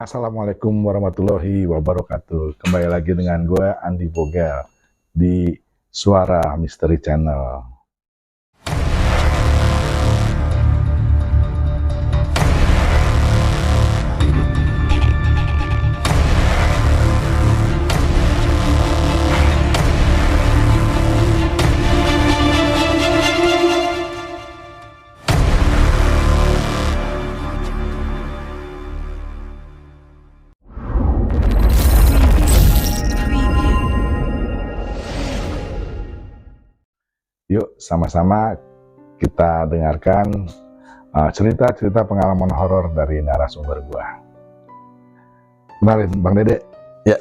Assalamualaikum warahmatullahi wabarakatuh. Kembali lagi dengan gue Andi Bogel di Suara Misteri Channel. Yuk sama-sama kita dengarkan cerita-cerita pengalaman horor dari narasumber gua. Kenalin Bang Dede. Ya,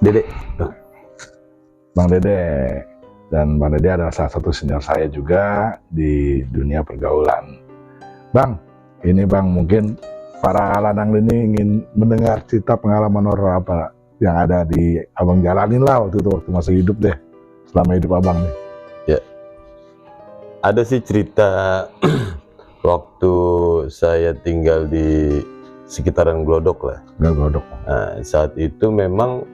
Dede. Bang Dede. Dan Bang Dede adalah salah satu senior saya juga di dunia pergaulan. Bang, ini Bang mungkin para ladang ini ingin mendengar cerita pengalaman horor apa yang ada di Abang jalanin lah waktu masih hidup deh. Selama hidup Abang nih. Ya. Ada sih cerita waktu saya tinggal di sekitaran Glodok lah. Glodok. Nah, saat itu memang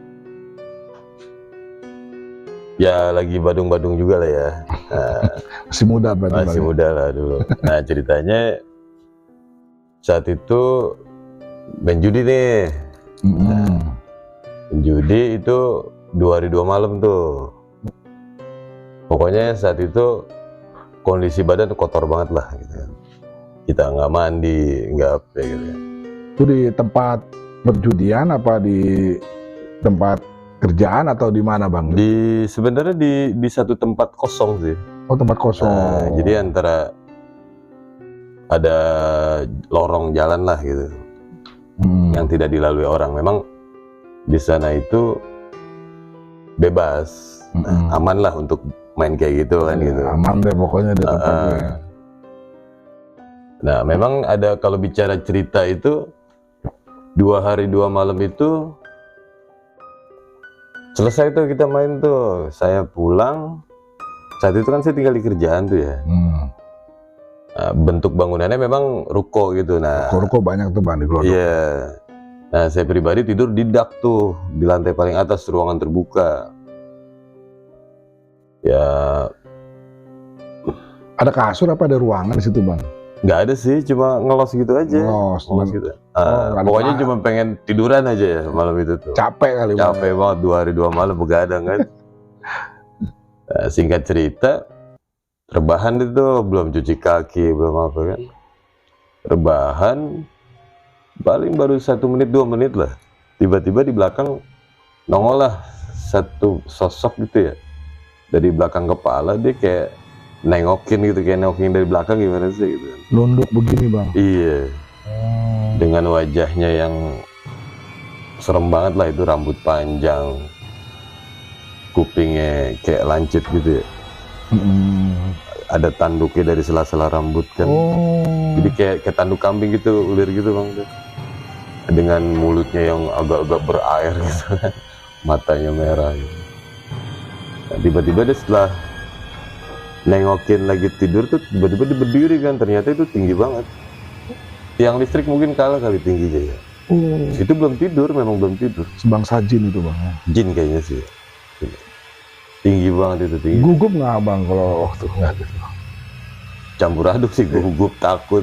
ya lagi badung-badung juga lah ya. Nah, masih muda berarti. Masih muda lah dulu. Nah ceritanya saat itu main judi nih. Nah, main judi itu 2 hari 2 malam tuh. Pokoknya saat itu kondisi badan kotor banget lah gitu. Kita nggak mandi, nggak apa gitu. Itu di tempat perjudian apa di tempat kerjaan atau di mana Bang? Sebenarnya di satu tempat kosong sih. Oh, tempat kosong. Nah, jadi antara ada lorong jalan lah gitu, yang tidak dilalui orang. Memang di sana itu bebas, aman lah untuk main kayak gitu kan gitu. Aman deh pokoknya di tempatnya. Nah memang ada, kalau bicara cerita itu 2 hari 2 malam itu selesai tuh kita main tuh. Saya pulang, saat itu kan saya tinggal di kerjaan tuh ya. Nah, bentuk bangunannya memang ruko gitu. Nah ruko banyak tuh Bang di Glodok. Iya. Nah saya pribadi tidur di dak tuh, di lantai paling atas, ruangan terbuka. Ya, ada kasur apa ada ruangan di situ Bang? Nggak ada sih, cuma ngelos gitu aja. Ngelos gitu. Pokoknya cuma pengen tiduran aja ya malam itu tuh. Capek kali. Capek banget 2 hari 2 malam begadang kan. Nah, singkat cerita, rebahan itu belum cuci kaki, belum apa kan. Rebahan, paling baru 1 menit 2 menit lah. Tiba-tiba di belakang nongol lah satu sosok gitu ya. Dari belakang kepala dia kayak nengokin gitu, kayak nengokin dari belakang gimana sih gitu. Nunduk begini Bang? Iya. Dengan wajahnya yang serem banget lah, itu rambut panjang, kupingnya kayak lancip gitu ya. Ada tanduknya dari sela-sela rambut kan. Jadi kayak tanduk kambing gitu, ulir gitu Bang. Dengan mulutnya yang agak-agak berair gitu. Matanya merah gitu. Nah, tiba-tiba dia setelah nengokin lagi tidur tuh, tiba-tiba dia berdiri kan. Ternyata itu tinggi banget, tiang listrik mungkin kalah kali tingginya ya. Itu belum tidur, memang belum tidur. Sebangsa jin itu Bang? Jin kayaknya sih. Tinggi banget itu, tinggi. Gugup nggak Bang kalau waktu ngeliat itu? Campur aduk sih, gugup, takut,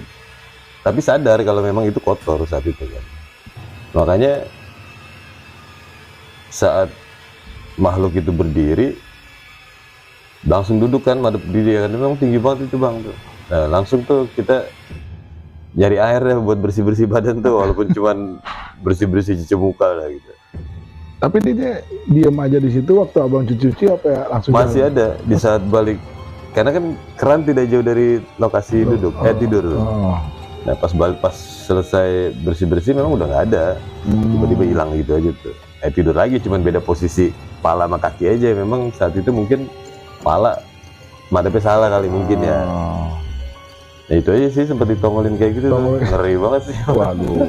tapi sadar kalau memang itu kotor saat itu kan. Makanya saat makhluk itu berdiri, langsung duduk kan, madep diri kan, memang tinggi banget itu Bang tuh. Nah langsung tuh kita nyari air ya buat bersih-bersih badan tuh, walaupun cuman bersih-bersih cuci muka lah gitu. Tapi dia diam aja di situ waktu Abang cuci-cuci apa ya langsung? Masih jalan? Ada di saat balik, karena kan keran tidak jauh dari lokasi duduk, tidur. Nah pas selesai bersih-bersih memang udah nggak ada, tiba-tiba hilang gitu aja tuh. tidur lagi, cuman beda posisi kepala sama kaki aja. Memang saat itu mungkin kepala madepnya salah kali mungkin ya. Nah itu aja sih, sempat ditongolin kayak gitu tuh. Ngeri banget sih. Waduh,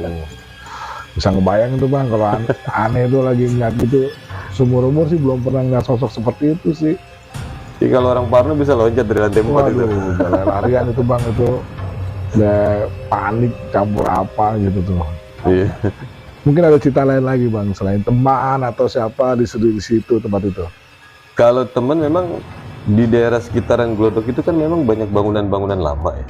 bisa ngebayang tuh Bang, kalau aneh tuh lagi ngeliat gitu. Seumur umur sih belum pernah ngeliat sosok seperti itu sih. Jadi kalau orang parno bisa loncat dari lantai 4 itu. Waduh, larian itu Bang, itu udah panik campur apa gitu tuh. Iya. Mungkin ada cerita lain lagi Bang, selain teman atau siapa di situ tempat itu? Kalau teman memang di daerah sekitaran Glodok itu kan memang banyak bangunan-bangunan lama ya.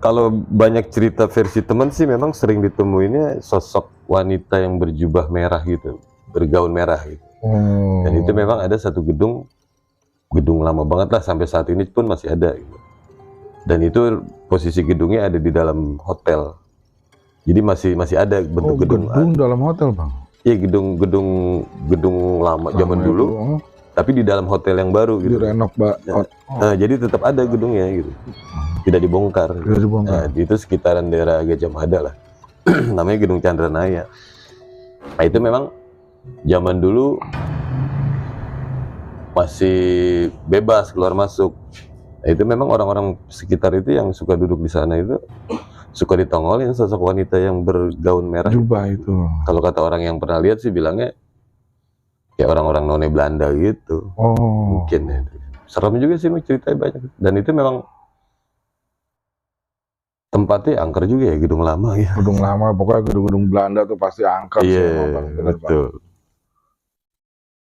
Kalau banyak cerita versi teman sih memang sering ditemuinnya sosok wanita yang berjubah merah gitu, bergaun merah gitu. Dan itu memang ada satu gedung lama banget lah, sampai saat ini pun masih ada gitu. Dan itu posisi gedungnya ada di dalam hotel. Jadi masih ada bentuk gedung. Gedung dalam hotel Bang? Iya, gedung lama zaman dulu, tapi di dalam hotel yang baru gitu. Direnov Nah, jadi tetap ada gedungnya gitu, tidak dibongkar. Nah, itu sekitaran daerah Gajah Mada lah. Namanya Gedung Chandranaya. Nah, itu memang zaman dulu masih bebas keluar masuk. Nah, itu memang orang-orang sekitar itu yang suka duduk di sana itu suka ditongolin sosok wanita yang bergaun merah. Jubah itu. Kalau kata orang yang pernah lihat sih bilangnya kayak orang-orang none Belanda gitu. Mungkin ya. Serem juga sih ceritanya banyak. Dan itu memang tempatnya angker juga ya, gedung lama ya. Gedung lama, pokoknya gedung-gedung Belanda tuh pasti angker. Iya, betul.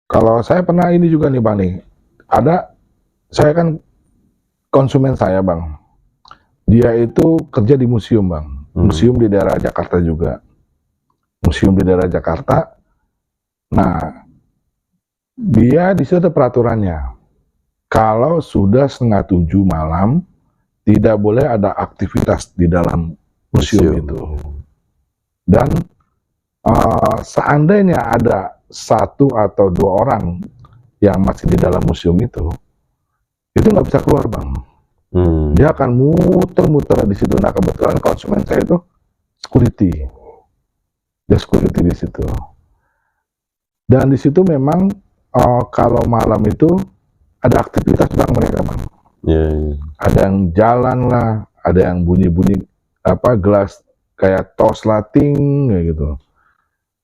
Kalau saya pernah ini juga nih Bang nih, saya kan konsumen saya Bang. Dia itu kerja di museum Bang, museum di daerah Jakarta juga. Museum di daerah Jakarta. Nah, dia di situ ada peraturannya. Kalau sudah 6:30 malam, tidak boleh ada aktivitas di dalam museum itu. Dan seandainya ada 1 atau 2 orang yang masih di dalam museum itu nggak bisa keluar Bang. Dia akan muter-muter di situ. Nah, kebetulan konsumen saya itu security. Dia security di situ. Dan di situ memang kalau malam itu ada aktivitas Bang mereka Bang. Ada yang jalan lah, ada yang bunyi-bunyi gelas kayak tos lating kayak gitu.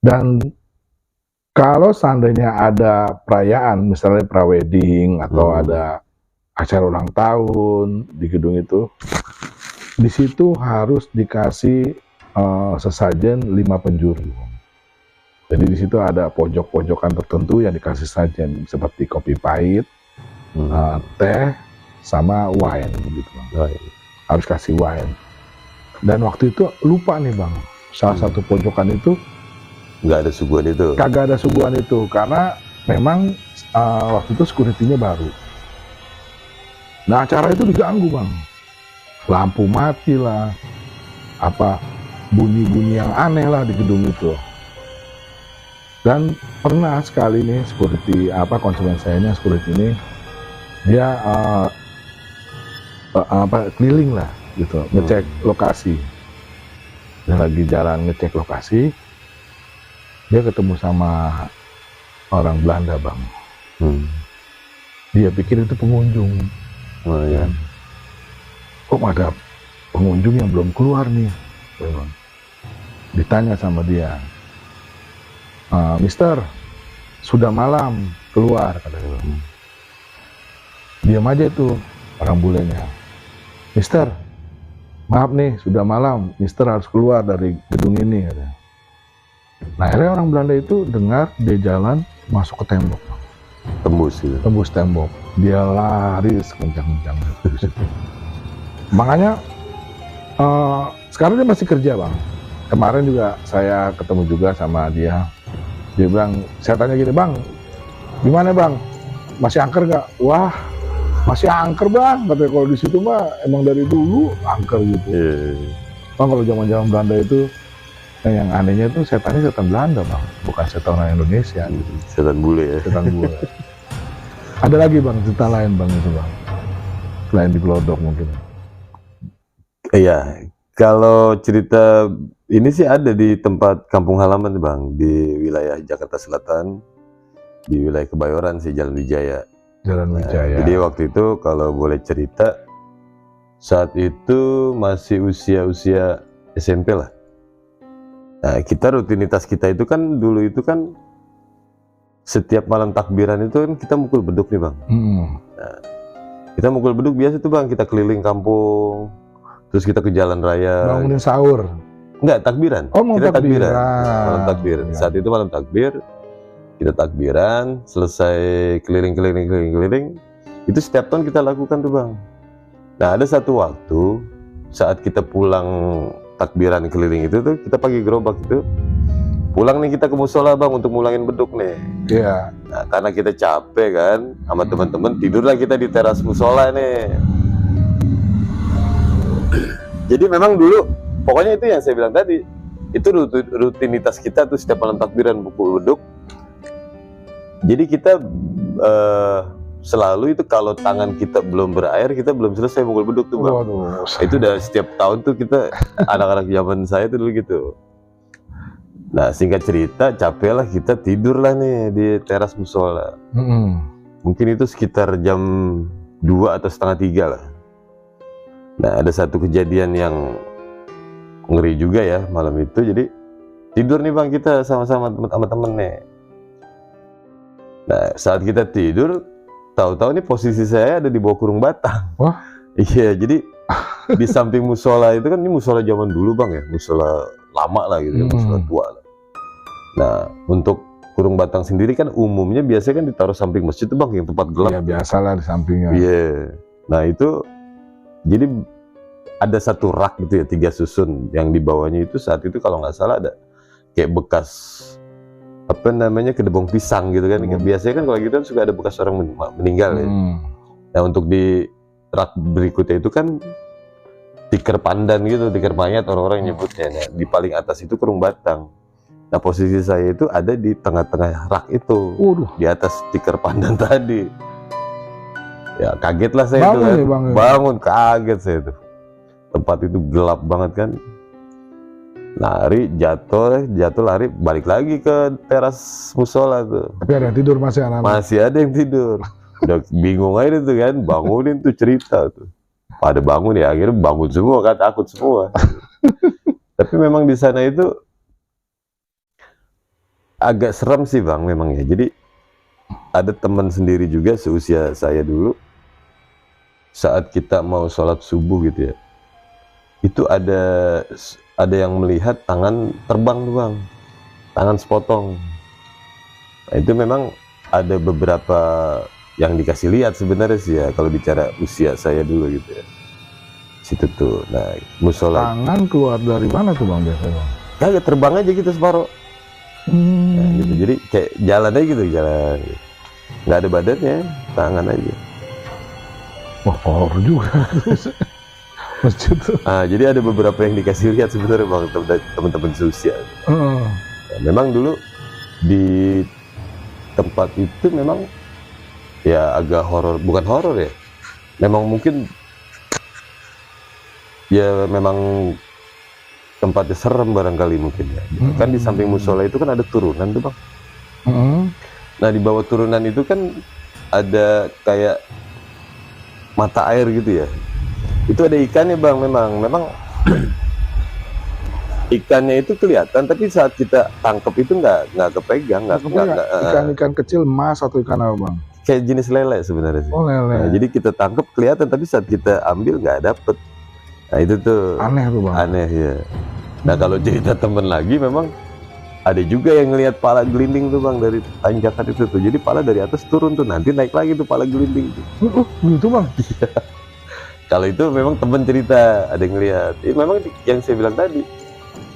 Dan kalau seandainya ada perayaan, misalnya prawedding atau ada acara ulang tahun di gedung itu, di situ harus dikasih sesajen 5 penjuru. Jadi di situ ada pojok-pojokan tertentu yang dikasih sajen seperti kopi pahit, teh, sama wine gitu Bang. Harus kasih wine. Dan waktu itu lupa nih Bang, salah satu pojokan itu nggak ada suguhan itu. Kagak ada suguhan itu karena memang waktu itu security-nya baru. Nah, acara itu diganggu Bang, lampu mati lah, bunyi-bunyi yang aneh lah di gedung itu. Dan pernah sekali nih konsumen saya ini, security ini, dia keliling lah gitu, ngecek lokasi. Dia lagi jalan ngecek lokasi, dia ketemu sama orang Belanda Bang. Dia pikir itu pengunjung. Kok ada pengunjung yang belum keluar nih? Ditanya sama dia, Mister, sudah malam, keluar, katanya. Diam aja itu orang bulenya. Mister, maaf nih, sudah malam, Mister harus keluar dari gedung ini, katanya. Nah, akhirnya orang Belanda itu dengar dia jalan masuk ke tembok. Tembus tembok. Dia lari sekencang-kencang. Makanya sekarang dia masih kerja Bang. Kemarin juga saya ketemu juga sama dia. Dia bilang, saya tanya gini, Bang, gimana Bang? Masih angker nggak? Wah, masih angker Bang. Katanya kalau di situ mah emang dari dulu angker gitu. Bang, kalau zaman-zaman Belanda itu yang anehnya itu setannya setan Belanda Bang, bukan setan orang Indonesia. Setan bule ya. Setan bule. Ada lagi Bang cerita lain Bang itu Bang, selain di Glodok mungkin? Iya, Kalau cerita ini sih ada di tempat kampung halaman Bang, di wilayah Jakarta Selatan, di wilayah Kebayoran sih, Jalan Wijaya. Jalan Wijaya. Jadi waktu itu kalau boleh cerita, saat itu masih usia SMP lah. Nah, rutinitas kita itu kan dulu itu kan setiap malam takbiran itu kan kita mukul beduk nih Bang. Nah, kita mukul beduk biasa tuh Bang, kita keliling kampung, terus kita ke jalan raya. Bangunin sahur? Enggak, takbiran. Oh, mau kita takbiran. Malam takbir. Ya. Saat itu malam takbir, kita takbiran, selesai keliling. Itu setiap tahun kita lakukan tuh Bang. Nah, ada satu waktu saat kita pulang takbiran keliling itu tuh, kita pakai gerobak itu, pulang nih kita ke musola Bang untuk mulangin beduk nih. Iya. Nah, karena kita capek kan sama teman-teman, tidurlah kita di teras musola nih. Jadi memang dulu, pokoknya itu yang saya bilang tadi, itu rutinitas kita tuh setiap malam takbiran pukul beduk. Jadi kita selalu itu kalau tangan kita belum berair, kita belum selesai mukul beduk tuh Bang. Waduh. Itu udah setiap tahun tuh kita, anak-anak zaman saya tuh dulu gitu. Nah, singkat cerita, capek lah kita tidur lah nih di teras musola. Mungkin itu sekitar jam 2 atau setengah 3 lah. Nah, ada satu kejadian yang ngeri juga ya malam itu. Jadi tidur nih Bang kita sama-sama teman-teman nih. Nah, saat kita tidur, tahu-tahu nih posisi saya ada di bawah kurung batang. Wah? Iya, jadi di samping musola itu kan, ini musola zaman dulu Bang ya, musola lama lah gitu, musola tua lah. Nah, untuk kurung batang sendiri kan umumnya biasanya kan ditaruh samping masjid tuh Bang, yang tempat gelap. Iya, biasalah di sampingnya. Iya. Nah, itu jadi ada satu rak gitu ya, 3 susun, yang di bawahnya itu saat itu kalau nggak salah ada kayak bekas apa namanya, kedebong pisang gitu kan. Biasanya kan kalau gitu kan suka ada bekas orang meninggal ya. Nah, untuk di rak berikutnya itu kan tikar pandan gitu, tikar mayat orang-orang nyebutnya. Nah, di paling atas itu kurung batang. Nah, posisi saya itu ada di tengah-tengah rak itu, di atas tikar pandan tadi. Ya kaget lah saya itu kan, bangun kaget saya itu. Tempat itu gelap banget kan. Lari, jatuh lari, balik lagi ke teras musola tuh. Tapi ada yang tidur masih anak-anak? Masih ada yang tidur. Udah bingung aja tuh kan, bangunin tuh cerita tuh. Pada bangun ya, akhirnya bangun semua kan, takut semua. Tapi memang di sana itu agak serem sih Bang memang ya. Jadi ada teman sendiri juga seusia saya dulu, saat kita mau sholat subuh gitu ya, itu ada yang melihat tangan terbang tuh Bang, tangan sepotong. Nah, itu memang ada beberapa yang dikasih lihat sebenarnya sih ya, kalau bicara usia saya dulu gitu ya. Situ tuh, nah musola. Tangan keluar dari mana tuh Bang biasanya? Kagak, terbang aja gitu separuh. Nah, gitu. Jadi kayak jalan aja gitu, jalan. Nggak ada badannya, tangan aja. Wah, horor juga. Masjid tuh. Nah, jadi ada beberapa yang dikasih lihat sebenarnya Bang, teman-teman seusia. Nah, memang dulu di tempat itu memang ya agak horor, bukan horor ya. Memang mungkin ya memang tempatnya serem barangkali mungkin ya. Kan di samping musola itu kan ada turunan tuh Bang. Nah, di bawah turunan itu kan ada kayak mata air gitu ya. Itu ada ikannya Bang, memang ikannya itu kelihatan, tapi saat kita tangkap itu nggak kepegang, ikan kecil, mas atau ikan apa Bang? Kayak jenis lele sebenarnya sih. Oh, lele. Nah, jadi kita tangkap kelihatan, tapi saat kita ambil nggak dapet. Nah, itu tuh aneh tuh Bang. Aneh ya. Nah, kalau cerita temen lagi memang ada juga yang ngelihat pala gelinding tuh Bang dari tanjakan itu tuh. Jadi pala dari atas turun tuh, nanti naik lagi tuh pala gelinding tuh. Gitu Bang. Kalau itu memang temen cerita, ada yang ngelihat. Memang yang saya bilang tadi,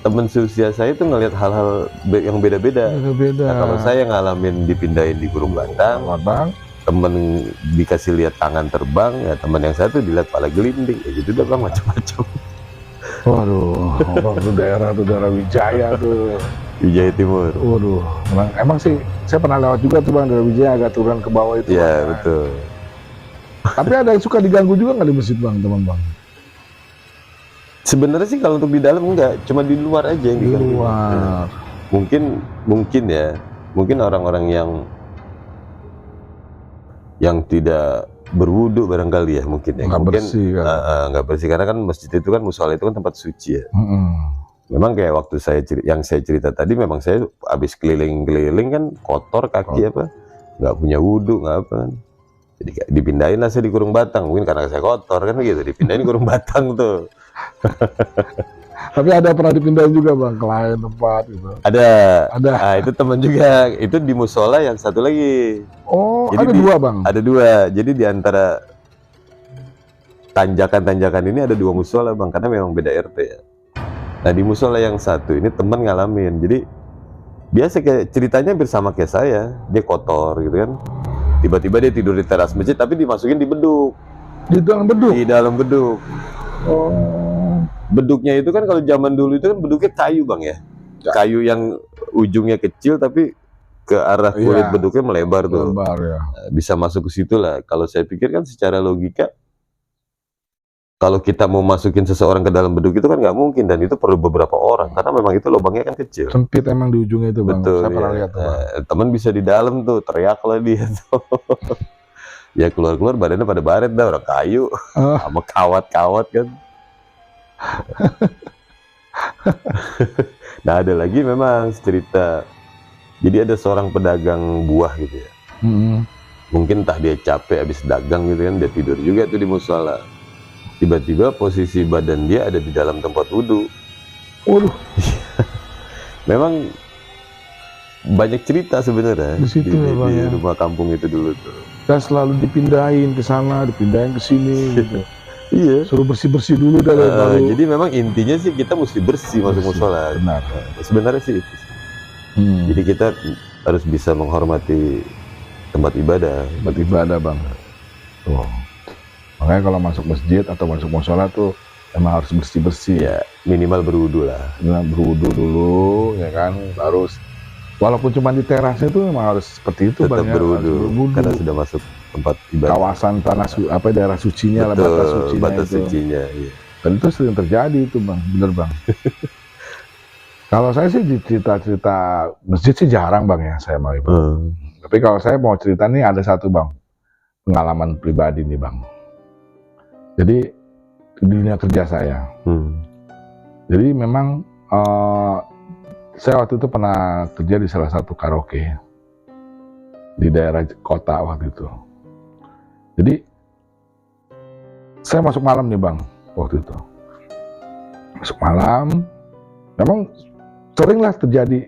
temen seusia saya itu ngelihat hal-hal yang beda-beda. Nah, kalau saya ngalamin dipindahin di kurung batang, temen dikasih lihat tangan terbang, ya temen yang satu dilihat pala gelinding, ya gitu dah Bang, macam-macam. Waduh, itu daerah Wijaya tuh. Wijaya Timur. Waduh, emang sih saya pernah lewat juga tuh Bang, dari Wijaya agak turun ke bawah itu. Iya, betul. Tapi ada yang suka diganggu juga nggak di masjid Bang, teman-teman? Sebenarnya sih kalau untuk di dalam enggak, cuma di luar aja yang Di diganggu. luar. Mungkin ya, mungkin orang-orang yang tidak berwudu barangkali ya, mungkin ya. Nggak Mungkin bersih kan. nggak bersih karena kan masjid itu kan, musola itu kan tempat suci ya. Mm-mm. Memang kayak waktu yang saya cerita tadi, memang saya habis keliling-keliling kan kotor kaki apa, nggak punya wudu nggak apa kan. Jadi kayak dipindahin lah saya di Kurung Batang, mungkin karena saya kotor kan gitu, dipindahin di Kurung Batang tuh. Tapi ada pernah dipindahin juga bang ke lain tempat gitu. Ada. Ada. Nah, itu teman juga, itu di musola yang satu lagi. Oh, Jadi ada dua bang. Ada dua, jadi di antara tanjakan-tanjakan ini ada dua musola bang, karena memang beda RT ya. Nah di musola yang satu ini teman ngalamin, jadi biasa kayak ceritanya bersama kayak saya, dia kotor gitu kan, tiba-tiba dia tidur di teras masjid tapi dimasukin di beduk. Di dalam beduk. Di dalam beduk. Oh. Beduknya itu kan kalau zaman dulu itu kan beduknya kayu bang ya, kayu yang ujungnya kecil tapi ke arah kulit beduknya melebar tuh. Melebar ya. Bisa masuk ke situ lah. Kalau saya pikir kan secara logika, kalau kita mau masukin seseorang ke dalam beduk itu kan nggak mungkin, dan itu perlu beberapa orang karena memang itu lubangnya kan kecil. Sempit emang di ujungnya itu bang. Betul. Saya pernah Ya. lihat tuh bang. Temen bisa di dalam tuh, teriak lah dia tuh. Ya keluar-keluar badannya pada baret dah, orang kayu sama kawat-kawat kan. Nah ada lagi memang cerita. Jadi ada seorang pedagang buah gitu ya. Mungkin entah dia capek habis dagang gitu kan, dia tidur juga tuh di musola. Tiba-tiba posisi badan dia ada di dalam tempat wudhu. Waduh. Memang banyak cerita sebenarnya Di situ ya, Bang, di ya. rumah kampung itu dulu tuh. Dan selalu dipindahin ke sana, dipindahin ke sini gitu. Iya. Suruh bersih-bersih dulu dah. Jadi memang intinya sih kita mesti bersih masuk musola. Benar. Sebenarnya sih itu. Jadi kita harus bisa menghormati tempat ibadah. Tempat ibadah bang. Tuh. Makanya kalau masuk masjid atau masuk musola tuh emang harus bersih-bersih. Ya minimal berwudu lah. Berwudu dulu ya kan, harus. Walaupun cuma di terasnya tuh memang harus seperti itu tetap bang ya. berwudu karena sudah masuk tempat ibadah. Kawasan tanah daerah sucinya lah, batas sucinya batas itu. sucinya, iya. Dan itu sering terjadi itu bang, bener bang. Kalau saya sih di cerita-cerita masjid sih jarang bang ya saya mau. Tapi kalau saya mau cerita nih ada satu bang, pengalaman pribadi nih bang. Jadi di dunia kerja saya. Jadi memang saya waktu itu pernah kerja di salah satu karaoke di daerah kota waktu itu. Jadi saya masuk malam nih bang waktu itu. Masuk malam, memang seringlah terjadi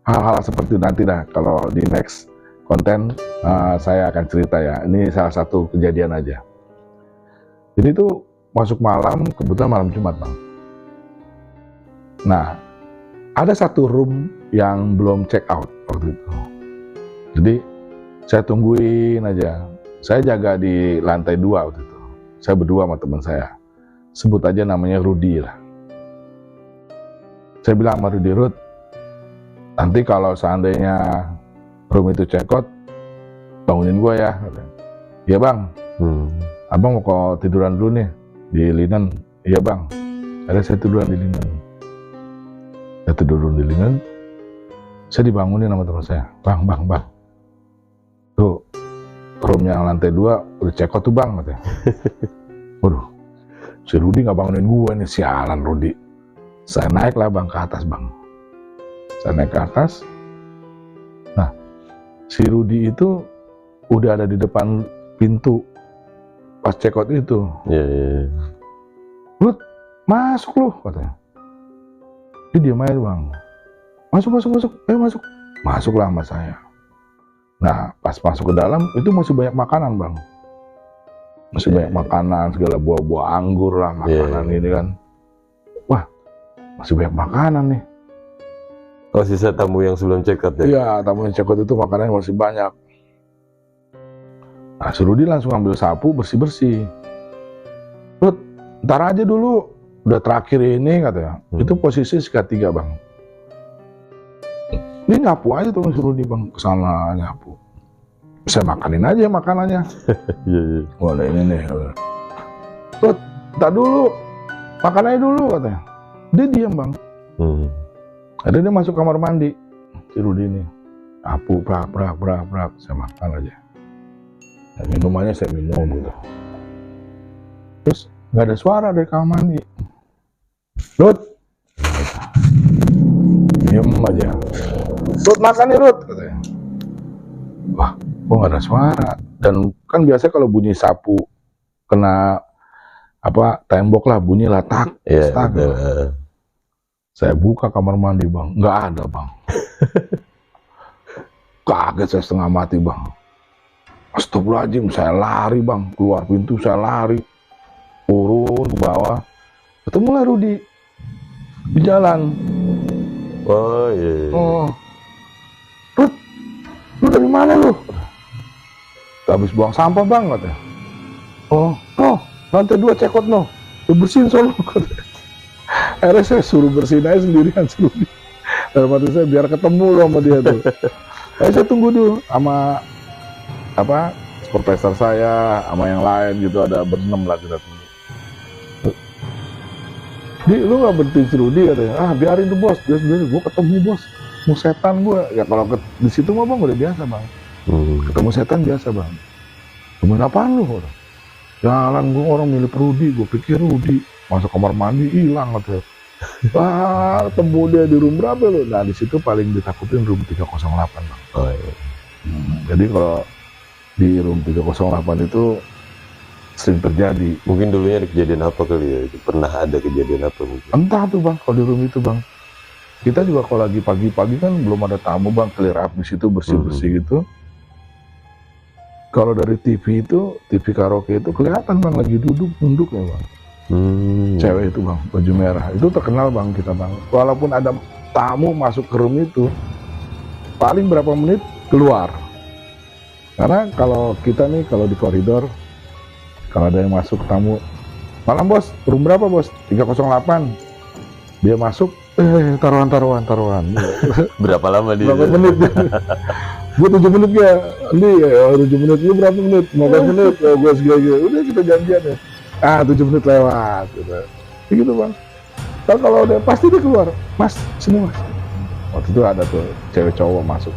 hal-hal seperti itu. Nanti dah kalau di next konten saya akan cerita ya. Ini salah satu kejadian aja. Jadi itu masuk malam, kebetulan malam Jumat bang. Nah, ada satu room yang belum check out waktu itu. Jadi saya tungguin aja. Saya jaga di lantai 2 waktu itu. Saya berdua sama teman saya. Sebut aja namanya Rudi lah. Saya bilang sama Rudi, Rud, nanti kalau seandainya room itu check out, bangunin gua ya. Iya bang. Abang mau kok tiduran dulu nih di linen. Iya bang. Ada saya tiduran di linen. Saya tiduran di linen. Saya dibangunin sama teman saya. Bang. Tuh room yang lantai 2 udah check out tuh bang, katanya. Waduh, si Rudi nggak bangunin gue nih, sialan Rudi. Saya naik lah bang ke atas bang. Saya naik ke atas. Nah, si Rudi itu udah ada di depan pintu pas check out itu. Iya. Rud, masuk loh, katanya. Dia diam aja bang. Masuk, ayo masuk. Masuklah sama saya. Nah, pas masuk ke dalam, itu masih banyak makanan, bang. Masih banyak makanan, segala buah-buah anggur lah, makanan ini kan. Wah, masih banyak makanan nih. Oh, sisa tamu yang sebelum check out ya? Iya, tamu yang check out itu makanannya masih banyak. Nah, si Rudi langsung ambil sapu, bersih-bersih. Rud, ntar aja dulu. Udah terakhir ini, katanya. Itu posisi sikat 3, bang. Ini nyapu aja tuh si Rudi bang, kesana nyapu. Saya makanin aja makanannya. Iya. Wah, ini nih. Rud, ntar dulu. makan aja dulu katanya. Dia diam bang. Ada dia masuk kamar mandi, si Rudi ini, apu brak, saya makan aja. Dan minumannya saya minum gitu. Terus nggak ada suara dari kamar mandi. Rud, diam aja. Rud makan nih Rud, katanya. Wah, kok nggak ada suara? Dan kan biasa kalau bunyi sapu kena apa tembok lah, bunyi latak, tak. Saya buka kamar mandi bang, nggak ada bang. Kaget saya setengah mati bang. Astagfirullahaladzim, saya lari bang, keluar pintu saya lari, turun ke bawah, ketemulah Rudi di jalan. Oh iya. Oh, Rud, lu dari mana lu? Habis buang sampah bang katanya. Oh, lantai 2 cekot lu bersihin sono katanya. Akhirnya saya suruh bersihin aja sendirian sendiri. Dalam hati saya biar ketemu loh sama dia tuh. Akhirnya saya tunggu dulu sama apa supervisor saya sama yang lain gitu, ada berenam lah kita tunggu. Di lu nggak berhenti si Rudi katanya. Ah biarin tuh bos, dia sendiri. Gue ketemu bos, mau setan gue. Ya kalau di situ mah bang udah biasa bang. Ketemu setan biasa bang. Temen apaan lu? Jalan gue orang milih Rudi, gue pikir Rudi. Masuk kamar mandi hilang katanya. Wah, ketemu dia di room berapa lo? Nah di situ paling ditakutin room 308 bang. Oh iya. Jadi kalau di room 308 itu sering terjadi. Mungkin dulunya ada kejadian apa kali ya? Pernah ada kejadian apa mungkin? Entah tuh bang, kalau di room itu bang. Kita juga kalau lagi pagi-pagi kan belum ada tamu bang, clear up di situ bersih-bersih gitu. Kalau dari TV itu, TV karaoke itu kelihatan bang lagi nunduk ya bang. Cewek itu bang, baju merah itu terkenal bang kita bang. Walaupun ada tamu masuk ke room itu, paling berapa menit keluar. Karena kalau kita nih kalau di koridor, kalau ada yang masuk tamu, malam bos, room berapa bos? 308. Dia masuk, taruhan. Berapa lama dia? Berapa menit? Gue 7 menit ya, Andi, 7 menit, lu berapa menit? 15 menit, gue segala. Udah kita janjian ya. 7 menit lewat gitu. Gitu bang. Kalau udah pasti dia keluar, mas sini mas. Waktu itu ada tuh cewek cowok masuk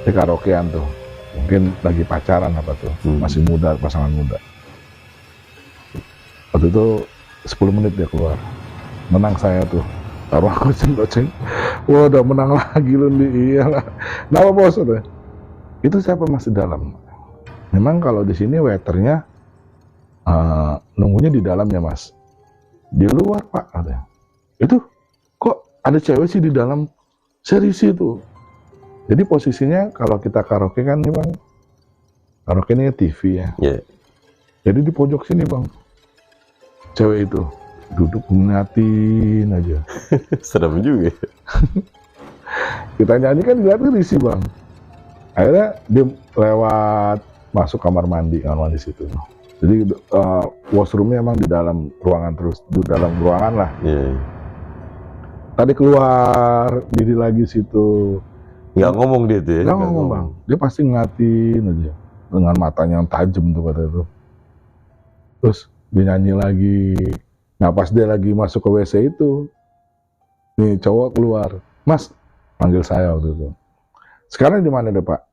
di karaokean tuh, mungkin lagi pacaran apa tuh, masih muda, pasangan muda. Waktu itu 10 menit dia keluar, menang saya tuh, taruh goceng. Wah udah menang lagi lu nih, iyalah. Kenapa bos? Itu siapa masih dalam? Memang kalau di sini waiternya nunggunya di dalamnya mas, di luar pak ada. Itu kok ada cewek sih di dalam, serius itu. Jadi posisinya kalau kita karaoke kan nih bang, karaoke ini TV ya. Jadi di pojok sini bang, cewek itu duduk ngeliatin aja. Serem juga. Kita nyanyi kan ngeliatin risih bang. Akhirnya dia lewat masuk kamar mandi situ. Jadi washroomnya emang di dalam ruangan terus, di dalam ruangan lah. Tadi keluar, diri lagi situ. Nggak ngomong dia tuh ya? Nggak ngomong bang, dia pasti ngeliatin aja dengan matanya yang tajam tuh kata itu. Terus dia nyanyi lagi. Nah pas dia lagi masuk ke WC itu, nih cowok keluar, mas panggil saya waktu itu. Sekarang di mana deh pak?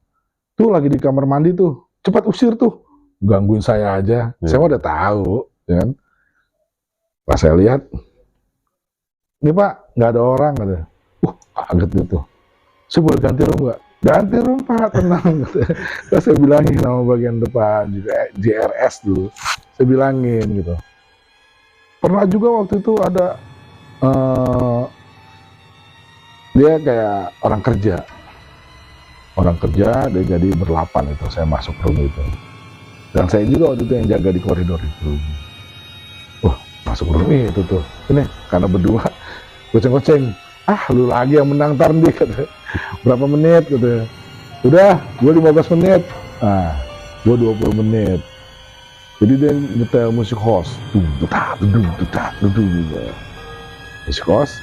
Tuh lagi di kamar mandi tuh, cepat usir tuh. Gangguin saya aja, saya udah tahu, ya kan? Pas saya lihat, ini pak nggak ada orang katanya. Kaget gitu. Saya boleh ganti room nggak? Ganti room pak, tenang. Terus saya bilangin nama bagian depan juga JRS dulu. Saya bilangin gitu. Pernah juga waktu itu ada dia kayak orang kerja dia jadi berlapan itu. Saya masuk room itu. Dan saya juga waktu itu yang jaga di koridor itu. Wah, masuk room itu tuh. Ini karena berdua goceng-goceng. Lu lagi yang menang tar nih kata. Berapa menit gitu. Udah, gue 15 menit. Gue 20 menit. Jadi dia nyetel musik host. Musik host.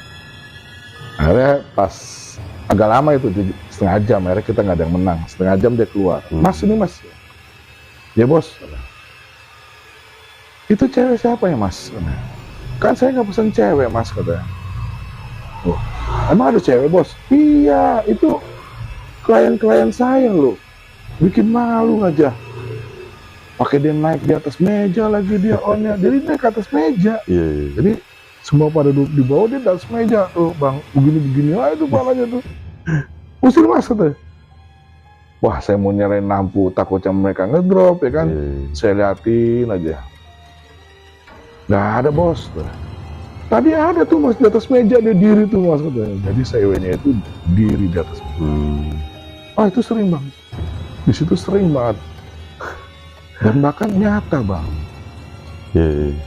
Akhirnya pas agak lama itu setengah jam, akhirnya kita nggak ada yang menang. Setengah jam dia keluar. Mas ini mas. Ya bos, itu cewek siapa ya mas? kan saya nggak pesen cewek mas, katanya. Oh, emang ada cewek bos? Iya, itu klien-klien saya loh, bikin malu aja. Pakai dia naik di atas meja lagi dia onnya, jadi naik ke atas meja. Iya. Jadi semua pada duduk di bawah, dia di atas meja tuh bang, begini-begini aja tuh palanya tuh. Usir mas, katanya. Wah, saya mau nyerahin lampu, takutnya mereka ngedrop ya kan. Saya liatin aja, nggak ada bos. Tadi ada tuh mas di atas meja, dia diri tuh mas, katanya. Jadi ceweknya itu diri di atas meja. Ah, itu sering bang, di situ sering banget. Dan bahkan nyata bang,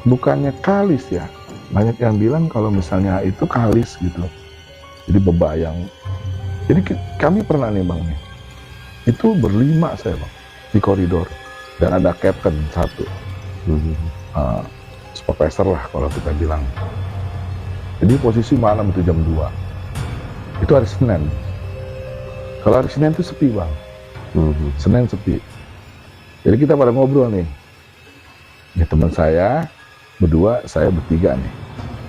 bukannya kalis ya. Banyak yang bilang kalau misalnya itu kalis gitu, jadi bebayang. Jadi kami pernah nih bang, itu berlima saya bang di koridor, dan ada captain satu, supervisor lah kalau kita bilang. Jadi posisi malam itu jam 2, itu hari Senin. Kalau hari Senin itu sepi bang, Senin sepi. Jadi kita pada ngobrol nih, ini teman saya berdua, saya bertiga nih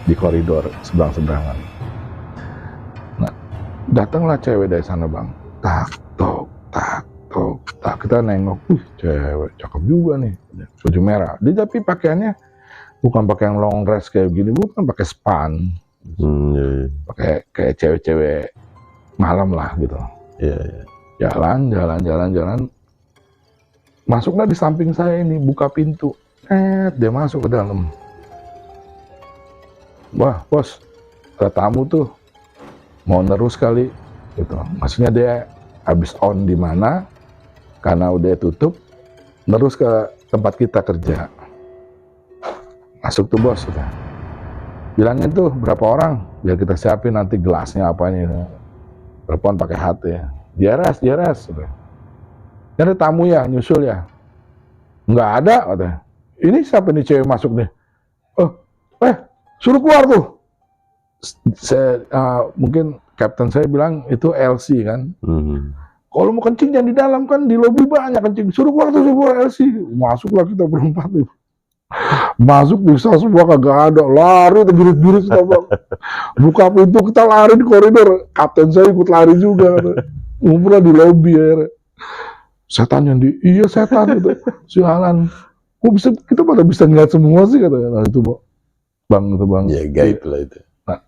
di koridor seberang-seberangan. Nah, datanglah cewek dari sana bang, tak tok tak tok tak, kita nengok, cewek cakep juga nih, baju merah. Dia tapi pakaiannya bukan pakai yang long dress kayak gini, bukan, pakai span, pakai kayak cewek-cewek malam lah gitu. Jalan, masuklah di samping saya ini, buka pintu, dia masuk ke dalam. Wah bos, ada tamu tuh, mau nerus kali, gitu. Maksudnya dia habis on di mana, karena udah tutup, nerus ke tempat kita kerja. Masuk tuh bos, udah. Bilangin tuh berapa orang, biar kita siapin nanti gelasnya apanya. Telepon pakai hati ya. Diaras, udah. Ini ada tamu ya, nyusul ya. Nggak ada, katanya. Ini siapa nih cewek masuk nih? Suruh keluar tuh. Saya mungkin kapten saya bilang itu LC kan. Kalau mau kencing jangan di dalam, kan di lobi banyak kencing. Suruh keluar tuh, suruh keluar LC. Masuklah kita berempat tuh. Masuk bisa semua kagak ada, lari terbirit-birit kita bang. Buka pintu kita lari di koridor, kapten saya ikut lari juga. Ngumpul di lobi ya. Setan yang iya setan gitu. Sialan. Kok bisa, kita pada bisa ngeliat semua sih katanya. Nah itu bang, itu bang. Ya gaib lah itu. Nah,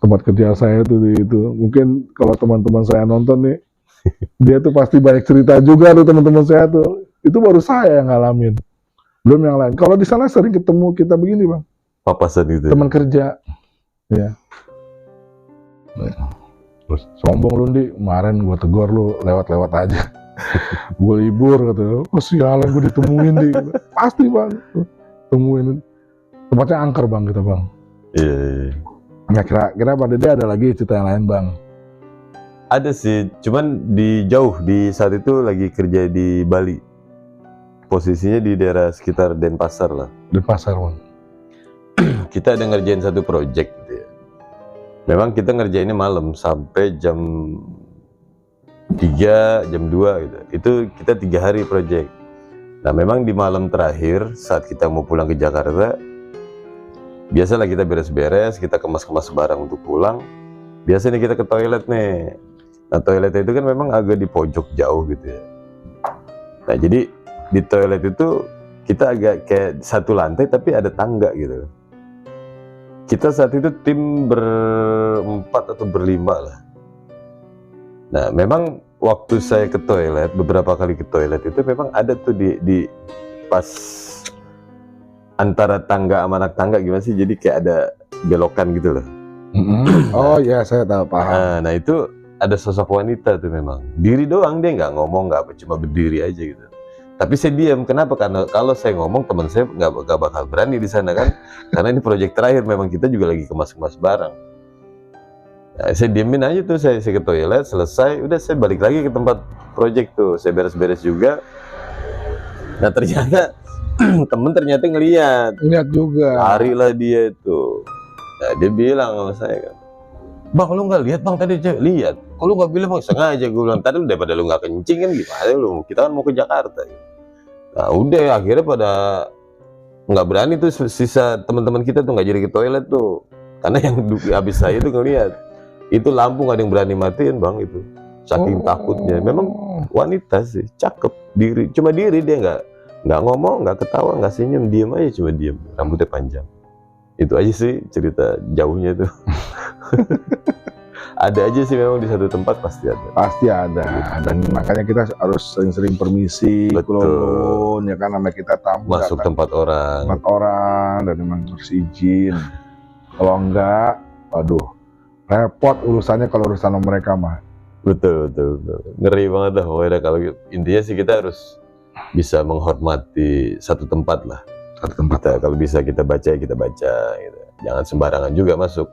tempat kerja saya tuh itu. Mungkin kalau teman-teman saya nonton nih, dia tuh pasti banyak cerita juga tuh teman-teman saya tuh. Itu baru saya yang ngalamin, belum yang lain. Kalau di sana sering ketemu kita begini bang. Papasan itu. Teman kerja. Ya. Terus sombong lu Ndi, kemarin gua tegur lu lewat-lewat aja. Gue libur katanya. Oh sialan, gue ditemuin di. Pasti bang, temuin. Tempatnya angker bang kita bang. Iya. Nah kira-kira pada dia ada lagi cerita yang lain bang? Ada sih, cuman di saat itu lagi kerja di Bali. Posisinya di daerah sekitar Denpasar lah. Denpasar bang. Kita ada ngerjain satu project gitu ya. Memang kita ngerjainnya malam sampai jam 3, jam 2 gitu. Itu kita 3 hari project. Nah memang di malam terakhir saat kita mau pulang ke Jakarta, biasalah kita beres-beres, kita kemas-kemas barang untuk pulang. Biasanya kita ke toilet nih. Nah toilet itu kan memang agak di pojok jauh gitu ya. Nah jadi di toilet itu kita agak kayak satu lantai tapi ada tangga gitu. Kita saat itu tim berempat atau berlima lah. Nah memang waktu saya ke toilet, beberapa kali ke toilet itu memang ada tuh di pas antara tangga sama anak tangga gimana sih, jadi kayak ada belokan gitu loh. Oh ya saya tahu, paham. Nah itu ada sosok wanita tuh, memang diri doang, dia nggak ngomong nggak apa, cuma berdiri aja gitu. Tapi saya diam, kenapa? Karena kalau saya ngomong teman saya nggak bakal berani di sana kan, karena ini proyek terakhir, memang kita juga lagi kemas-kemas barang. Nah, saya diemin aja tuh, saya ke toilet, selesai, udah saya balik lagi ke tempat proyek tuh, saya beres-beres juga. Nah ternyata temen ternyata ngeliat juga, larilah dia itu. Nah dia bilang sama saya kan, bang lu nggak lihat bang tadi cewek? Lihat. Kok lu nggak bilang? Bang sengaja gue bilang, tadi daripada lu nggak kencing kan gimana lu, kita kan mau ke Jakarta. Nah udah akhirnya pada nggak berani tuh sisa teman-teman kita tuh nggak jadi ke toilet tuh, karena yang habis saya tuh ngeliat itu lampu nggak ada yang berani matiin bang, itu saking takutnya. Memang wanita sih cakep, cuma diri dia nggak ngomong, nggak ketawa, nggak senyum, diem aja, cuma diem, rambutnya panjang. Itu aja sih cerita jauhnya tuh. Ada aja sih memang di satu tempat pasti ada. Pasti ada, dan makanya kita harus sering-sering permisi, kulon, ya kan, namanya kita tamu masuk tempat orang. Dan memang harus izin. Kalau enggak, waduh, repot urusannya kalau urusan sama mereka mah. Betul. Ngeri banget dah pokoknya. Kalau intinya sih kita harus bisa menghormati satu tempat lah. Satu tempat. Kalau bisa kita baca, kita baca. Gitu. Jangan sembarangan juga masuk.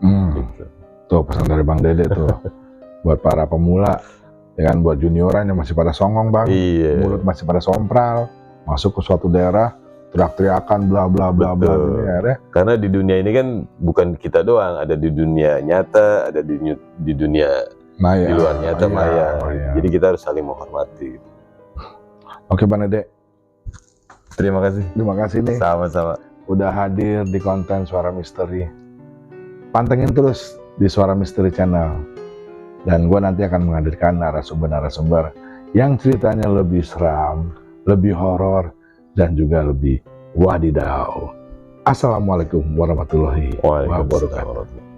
Gitu. Tuh pesan dari Bang Dede tuh buat para pemula, ya kan, buat junioran yang masih pada songong bang, mulut masih pada sompral, masuk ke suatu daerah teriak-teriakan bla bla bla bla gitu ya. Karena di dunia ini kan bukan kita doang, ada di dunia nyata, ada di dunia maya, di luar nyata maya. Jadi kita harus saling menghormati. Oke Bang Dede, terima kasih nih, sama-sama udah hadir di konten Suara Misteri. Pantengin terus di Suara Misteri Channel, dan gue nanti akan menghadirkan narasumber-narasumber yang ceritanya lebih seram, lebih horor, dan juga lebih wadidaw. Assalamualaikum warahmatullahi wabarakatuh.